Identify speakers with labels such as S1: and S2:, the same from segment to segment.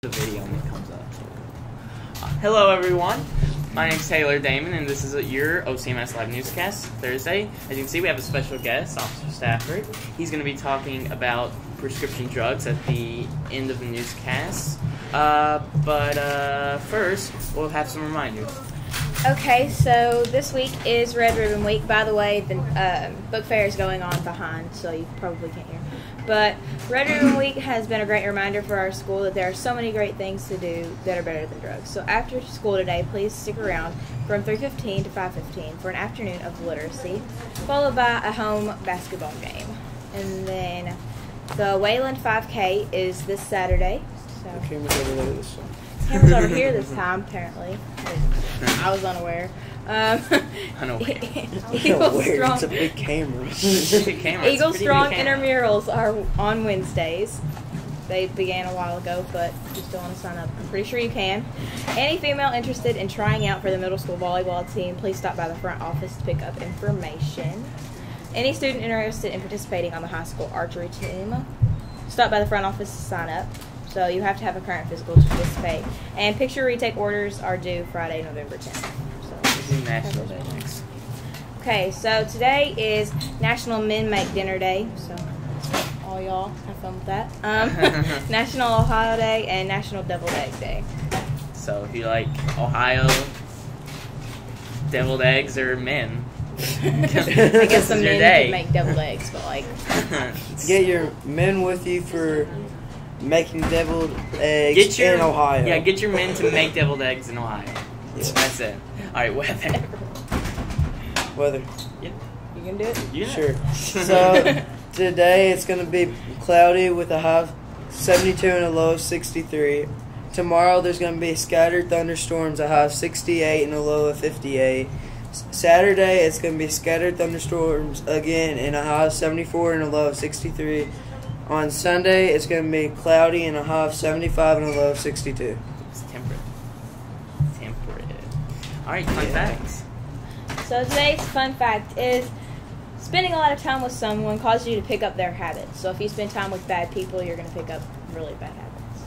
S1: the video when it comes up. Hello everyone, my name's Taylor Damon and this is your OCMS Live Newscast Thursday. As you can see, we have a special guest, Officer Stafford. He's going to be talking about prescription drugs at the end of the newscast. But first, we'll have some reminders.
S2: Okay, so this week is Red Ribbon Week. By the way, the book fair is going on behind, so you probably can't hear. But Red Ribbon Week has been a great reminder for our school that there are so many great things to do that are better than drugs. So after school today, please stick around from 3:15 to 5:15 for an afternoon of literacy, followed by a home basketball game. And then the Wayland 5K is this Saturday. So
S3: the camera's over there this time.
S2: Camera's over here this time, apparently. I was unaware. Eagle Strong.
S3: It's a big camera.
S2: Eagle Strong intramurals are on Wednesdays. They began a while ago, but if you still want to sign up, I'm pretty sure you can. Any female interested in trying out for the middle school volleyball team, please stop by the front office to pick up information. Any student interested in participating on the high school archery team, stop by the front office to sign up. So you have to have a current physical to participate. And picture retake orders are due Friday, November 10th. So, okay, so today is National Men Make Dinner Day. So all y'all have fun with that. National Ohio Day and National Deviled Egg Day.
S1: So if you like Ohio, deviled eggs or men,
S2: I guess some men could make deviled eggs, but like
S3: get your men with you for making deviled eggs in Ohio.
S1: Yeah, get your men to make deviled eggs in Ohio. Yeah. That's it. All right, weather.
S3: Weather.
S1: Yeah.
S2: You can do it?
S1: Yeah.
S3: Sure. So today it's going to be cloudy with a high of 72 and a low of 63. Tomorrow there's going to be scattered thunderstorms, a high of 68 and a low of 58. Saturday it's going to be scattered thunderstorms again and a high of 74 and a low of 63. On Sunday, it's going to be cloudy and a high of 75 and a low of 62.
S1: It's temperate. All right, fun facts.
S2: So today's fun fact is spending a lot of time with someone causes you to pick up their habits. So if you spend time with bad people, you're going to pick up really bad habits.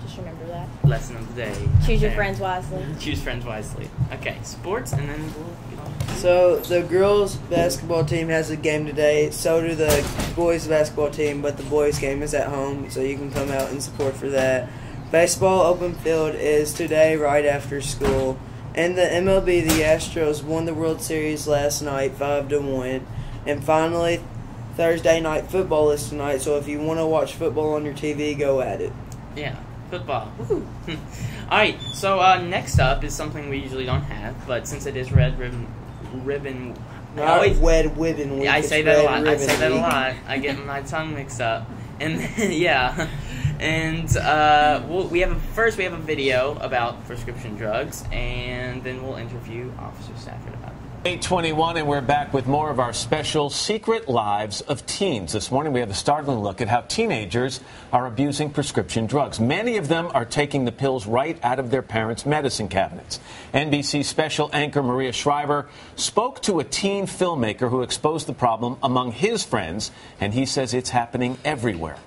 S2: Just remember that.
S1: Lesson of the day.
S2: Choose your friends wisely.
S1: Choose friends wisely. Okay, sports, and then we'll get on.
S3: So the girls' basketball team has a game today. So do the boys' basketball team, but the boys' game is at home, so you can come out and support for that. Baseball open field is today right after school. And the MLB, the Astros won the World Series last night 5-1. And finally, Thursday night football is tonight, so if you want to watch football on your TV, go at it.
S1: Yeah, football. Woo. All right, so next up is something we usually don't have, but since it is Red Ribbon
S3: Red Ribbon Week.
S1: Yeah, I say that a lot. I get my tongue mixed up. And then, yeah. And we have a video about prescription drugs, and then we'll interview Officer Stafford about it.
S4: 8:21, and we're back with more of our special Secret Lives of Teens. This morning we have a startling look at how teenagers are abusing prescription drugs. Many of them are taking the pills right out of their parents' medicine cabinets. NBC special anchor Maria Shriver spoke to a teen filmmaker who exposed the problem among his friends, and he says it's happening everywhere.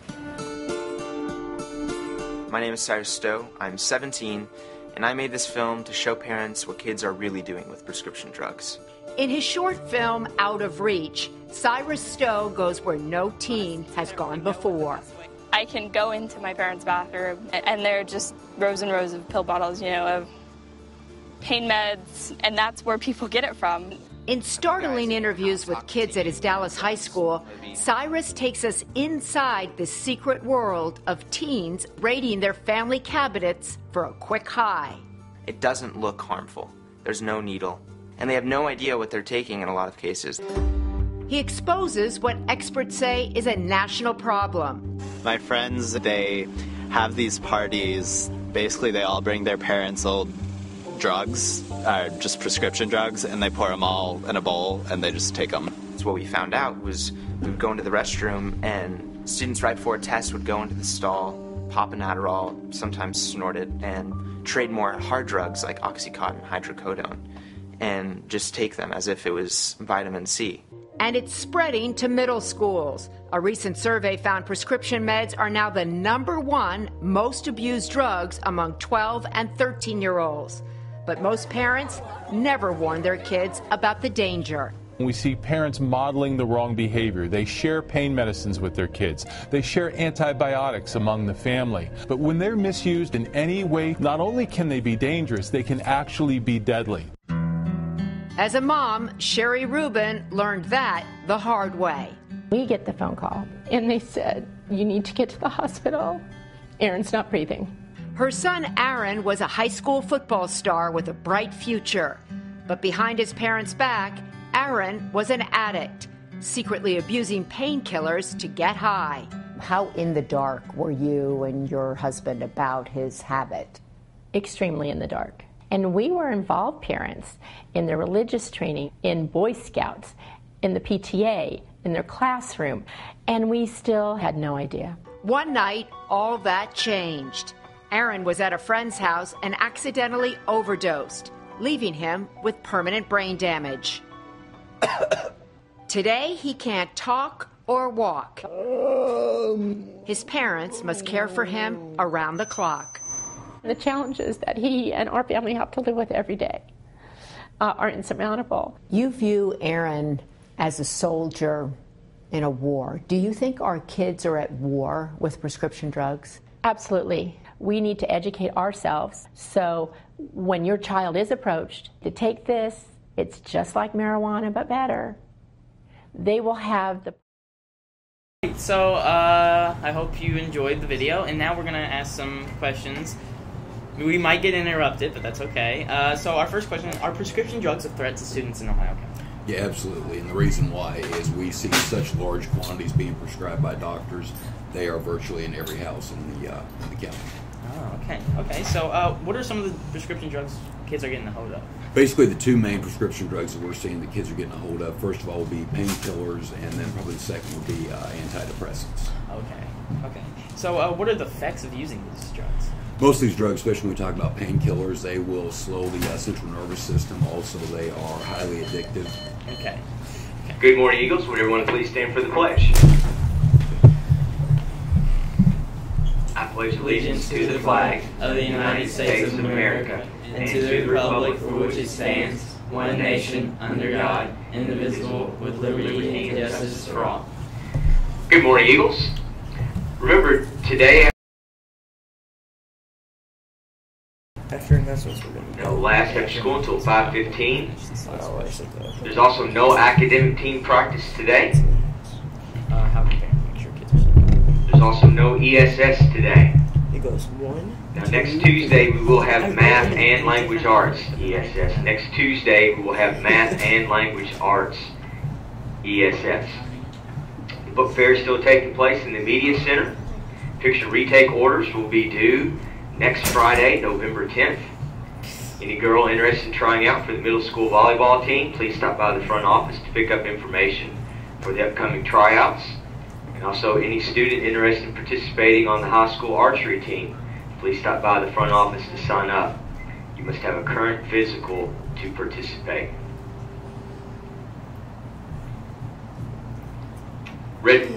S5: My name is Cyrus Stowe. I'm 17, and I made this film to show parents what kids are really doing with prescription drugs.
S6: In his short film, Out of Reach, Cyrus Stowe goes where no teen has gone before.
S7: I can go into my parents' bathroom, and there are just rows and rows of pill bottles, of pain meds, and that's where people get it from.
S6: In startling interviews with kids at his Dallas high school, Cyrus takes us inside the secret world of teens raiding their family cabinets for a quick high.
S5: It doesn't look harmful. There's no needle, and they have no idea what they're taking in a lot of cases.
S6: He exposes what experts say is a national problem.
S8: My friends, they have these parties. Basically, they all bring their parents' old drugs, just prescription drugs, and they pour them all in a bowl and they just take them.
S5: So what we found out was we would go into the restroom and students right before a test would go into the stall, pop an Adderall, sometimes snort it, and trade more hard drugs like Oxycontin, hydrocodone, and just take them as if it was vitamin C.
S6: And it's spreading to middle schools. A recent survey found prescription meds are now the #1 most abused drugs among 12 and 13-year-olds. But most parents never warn their kids about the danger.
S9: We see parents modeling the wrong behavior. They share pain medicines with their kids. They share antibiotics among the family. But when they're misused in any way, not only can they be dangerous, they can actually be deadly.
S6: As a mom, Sherry Rubin learned that the hard way.
S10: We get the phone call, and they said, "You need to get to the hospital. Aaron's not breathing."
S6: Her son Aaron was a high school football star with a bright future. But behind his parents' back, Aaron was an addict, secretly abusing painkillers to get high.
S11: How in the dark were you and your husband about his habit?
S10: Extremely in the dark. And we were involved, parents, in their religious training, in Boy Scouts, in the PTA, in their classroom, and we still had no idea.
S6: One night, all that changed. Aaron was at a friend's house and accidentally overdosed, leaving him with permanent brain damage. Today, he can't talk or walk. His parents must care for him around the clock.
S10: The challenges that he and our family have to live with every day are insurmountable.
S11: You view Aaron as a soldier in a war. Do you think our kids are at war with prescription drugs?
S10: Absolutely. We need to educate ourselves. So when your child is approached to take this, it's just like marijuana, but better. They will have the...
S1: So, I hope you enjoyed the video, and now we're going to ask some questions. We might get interrupted, but that's okay. So our first question, are prescription drugs a threat to students in Ohio County?
S12: Yeah, absolutely. And the reason why is we see such large quantities being prescribed by doctors. They are virtually in every house in the county.
S1: Oh, okay. Okay, so what are some of the prescription drugs kids are getting a hold of?
S12: Basically, the two main prescription drugs that we're seeing the kids are getting a hold of, first of all, will be painkillers, and then probably the second will be antidepressants.
S1: Okay. Okay. So what are the effects of using these drugs?
S12: Most of these drugs, especially when we talk about painkillers, they will slow the central nervous system. Also, they are highly addictive.
S1: Okay.
S13: Good morning, Eagles. Would everyone please stand for the pledge? I pledge allegiance to the flag
S1: of the United States of America and to the republic for which it stands, one nation, under God, indivisible, with liberty and justice for all.
S13: Good morning, Eagles. Remember, today... No last after school until 5:15. There's also no academic team practice today. There's also no ESS today. Now next Tuesday we will have math and language arts ESS. Next Tuesday we will have math and language arts ESS. The book fair is still taking place in the Media Center. Picture retake orders will be due next Friday, November 10th. Any girl interested in trying out for the middle school volleyball team, please stop by the front office to pick up information for the upcoming tryouts. And also any student interested in participating on the high school archery team, please stop by the front office to sign up. You must have a current physical to participate. Red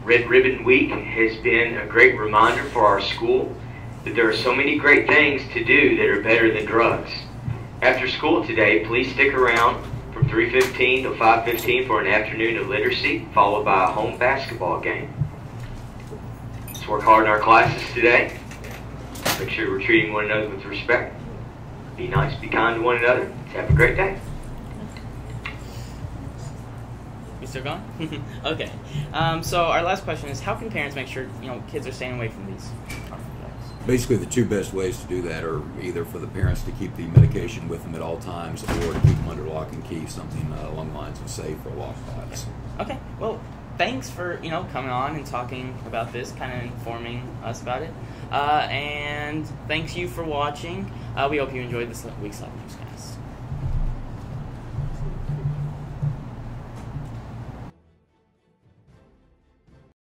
S13: Ribbon Week has been a great reminder for our school that there are so many great things to do that are better than drugs. After school today, please stick around from 3:15 to 5:15 for an afternoon of literacy, followed by a home basketball game. Let's work hard in our classes today. Make sure we're treating one another with respect. Be nice, be kind to one another. Have a great day.
S1: We still going? Okay. So our last question is, how can parents make sure kids are staying away from these harmful drugs?
S12: Basically, the two best ways to do that are either for the parents to keep the medication with them at all times, or to keep them under lock and key, something along the lines of safe or lockbox.
S1: Okay. Well, thanks for coming on and talking about this, kind of informing us about it, and thanks you for watching. We hope you enjoyed this week's live newscast.